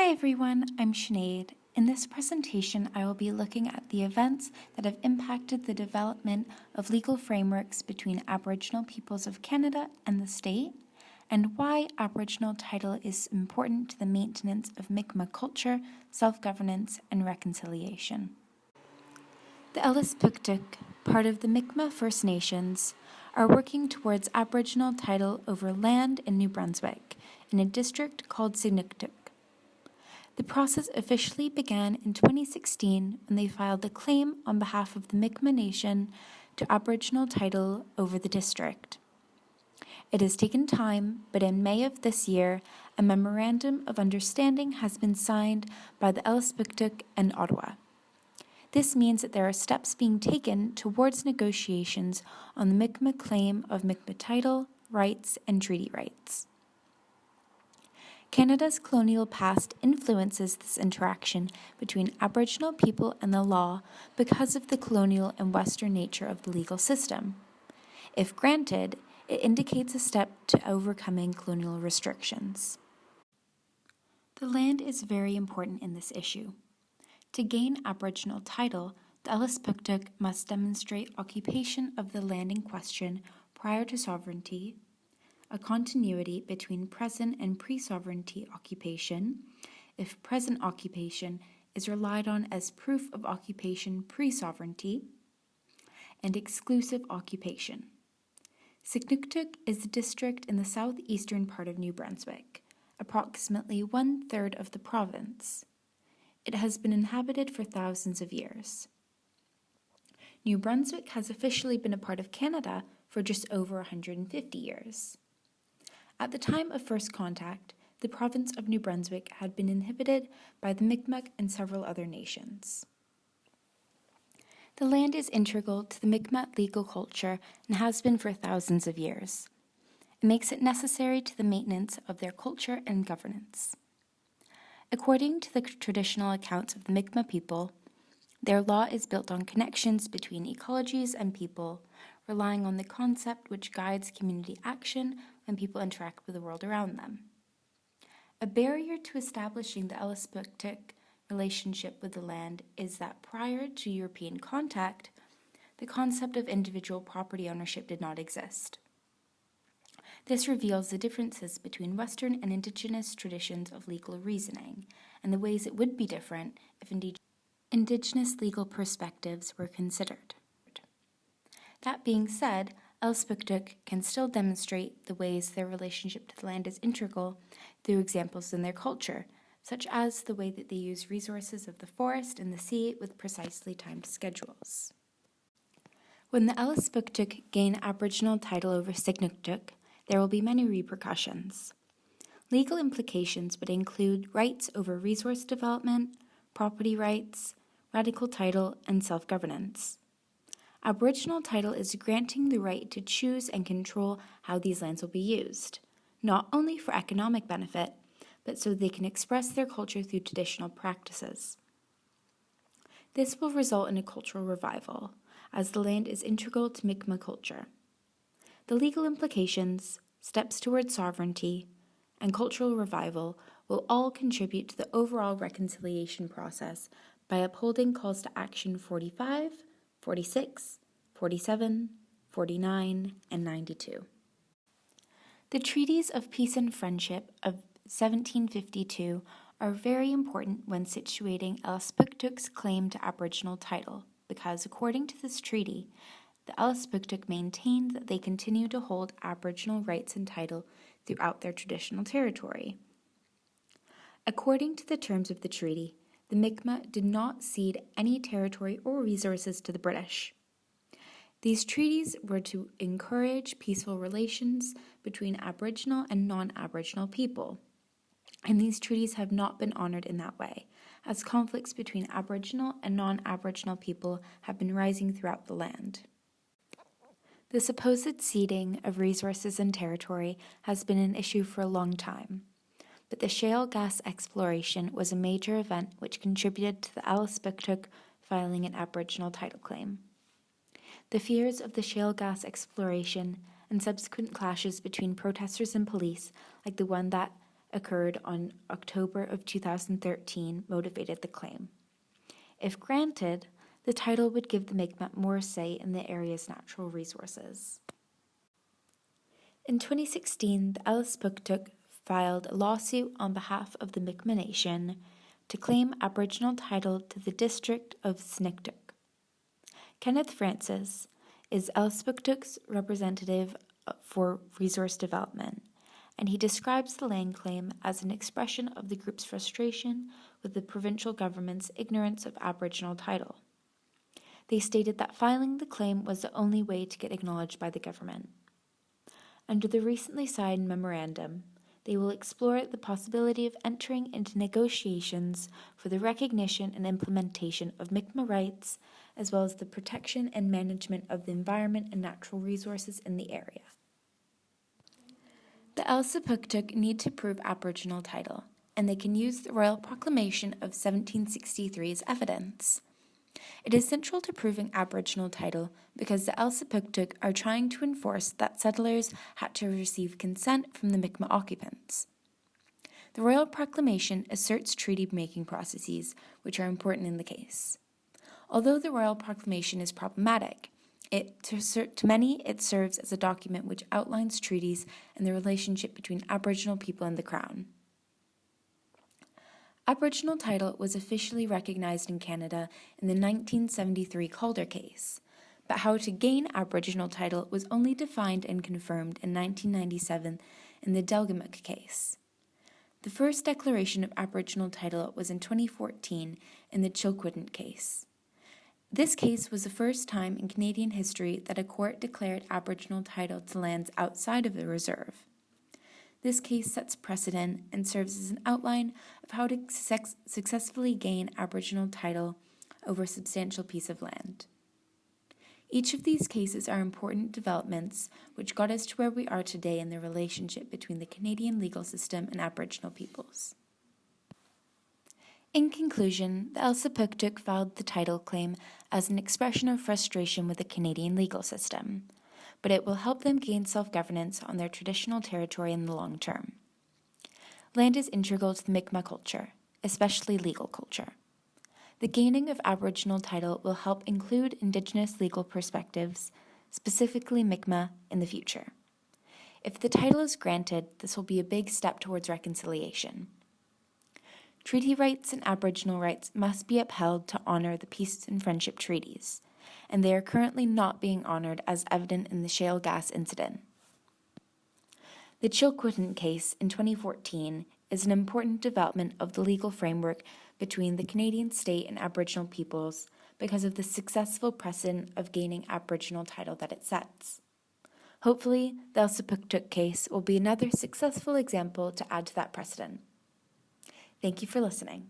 Hi everyone, I'm Sinead. In this presentation, I will be looking at the events that have impacted the development of legal frameworks between Aboriginal peoples of Canada and the state, and why Aboriginal title is important to the maintenance of Mi'kmaq culture, self-governance, and reconciliation. The Elsipogtog, part of the Mi'kmaq First Nations, are working towards Aboriginal title over land in New Brunswick, in a district called Sikniktuk. The process officially began in 2016 when they filed a claim on behalf of the Mi'kmaq Nation to Aboriginal title over the district. It has taken time, but in May of this year, a Memorandum of Understanding has been signed by the Elsipogtog and Ottawa. This means that there are steps being taken towards negotiations on the Mi'kmaq claim of Mi'kmaq title, rights, and treaty rights. Canada's colonial past influences this interaction between Aboriginal people and the law because of the colonial and Western nature of the legal system. If granted, it indicates a step to overcoming colonial restrictions. The land is very important in this issue. To gain Aboriginal title, the Elsipogtog must demonstrate occupation of the land in question prior to sovereignty, a continuity between present and pre-sovereignty occupation, if present occupation is relied on as proof of occupation pre-sovereignty, and exclusive occupation. Sikniktuk is the district in the southeastern part of New Brunswick, approximately 1/3 of the province. It has been inhabited for thousands of years. New Brunswick has officially been a part of Canada for just over 150 years. At the time of first contact, the province of New Brunswick had been inhabited by the Mi'kmaq and several other nations. The land is integral to the Mi'kmaq legal culture and has been for thousands of years. It makes it necessary to the maintenance of their culture and governance. According to the traditional accounts of the Mi'kmaq people, their law is built on connections between ecologies and people, relying on the concept which guides community action when people interact with the world around them. A barrier to establishing the Elsipogtog relationship with the land is that prior to European contact, the concept of individual property ownership did not exist. This reveals the differences between Western and Indigenous traditions of legal reasoning, and the ways it would be different if Indigenous legal perspectives were considered. That being said, Elsipogtog can still demonstrate the ways their relationship to the land is integral through examples in their culture, such as the way that they use resources of the forest and the sea with precisely timed schedules. When the Elsipogtog gain Aboriginal title over Sikniktuk, there will be many repercussions. Legal implications would include rights over resource development, property rights, radical title, and self-governance. Aboriginal title is granting the right to choose and control how these lands will be used, not only for economic benefit, but so they can express their culture through traditional practices. This will result in a cultural revival, as the land is integral to Mi'kmaq culture. The legal implications, steps towards sovereignty, and cultural revival will all contribute to the overall reconciliation process by upholding calls to action 45, 46, 47, 49, and 92. The treaties of peace and friendship of 1752 are very important when situating Elsipogtog's claim to Aboriginal title, because according to this treaty, the Elsipogtog maintained that they continue to hold Aboriginal rights and title throughout their traditional territory. According to the terms of the treaty, the Mi'kmaq did not cede any territory or resources to the British. These treaties were to encourage peaceful relations between Aboriginal and non-Aboriginal people, and these treaties have not been honoured in that way, as conflicts between Aboriginal and non-Aboriginal people have been rising throughout the land. The supposed ceding of resources and territory has been an issue for a long time, but the shale gas exploration was a major event which contributed to the Elsipogtog filing an Aboriginal title claim. The fears of the shale gas exploration and subsequent clashes between protesters and police, like the one that occurred on October of 2013 motivated the claim. If granted, the title would give the Mi'kmaq more say in the area's natural resources. In 2016, the Elsipogtog filed a lawsuit on behalf of the Mi'kmaq Nation to claim Aboriginal title to the district of Sikniktuk. Kenneth Francis is Elsipogtog's representative for resource development, and he describes the land claim as an expression of the group's frustration with the provincial government's ignorance of Aboriginal title. They stated that filing the claim was the only way to get acknowledged by the government. Under the recently signed memorandum, they will explore the possibility of entering into negotiations for the recognition and implementation of Mi'kmaq rights, as well as the protection and management of the environment and natural resources in the area. The Elsipogtog need to prove Aboriginal title, and they can use the Royal Proclamation of 1763 as evidence. It is central to proving Aboriginal title because the Elsipogtog are trying to enforce that settlers had to receive consent from the Mi'kmaq occupants. The Royal Proclamation asserts treaty-making processes, which are important in the case. Although the Royal Proclamation is problematic, to many it serves as a document which outlines treaties and the relationship between Aboriginal people and the Crown. Aboriginal title was officially recognized in Canada in the 1973 Calder case, but how to gain Aboriginal title was only defined and confirmed in 1997 in the Delgamuukw case. The first declaration of Aboriginal title was in 2014 in the Chilcotin case. This case was the first time in Canadian history that a court declared Aboriginal title to lands outside of the reserve. This case sets precedent and serves as an outline of how to successfully gain Aboriginal title over a substantial piece of land. Each of these cases are important developments which got us to where we are today in the relationship between the Canadian legal system and Aboriginal peoples. In conclusion, the Elsipogtog filed the title claim as an expression of frustration with the Canadian legal system, but it will help them gain self-governance on their traditional territory in the long term. Land is integral to the Mi'kmaq culture, especially legal culture. The gaining of Aboriginal title will help include Indigenous legal perspectives, specifically Mi'kmaq, in the future. If the title is granted, this will be a big step towards reconciliation. Treaty rights and Aboriginal rights must be upheld to honor the peace and friendship treaties, and they are currently not being honored as evident in the shale gas incident. The Chilcotin case in 2014 is an important development of the legal framework between the Canadian state and Aboriginal peoples because of the successful precedent of gaining Aboriginal title that it sets. Hopefully, the Elsipogtog case will be another successful example to add to that precedent. Thank you for listening.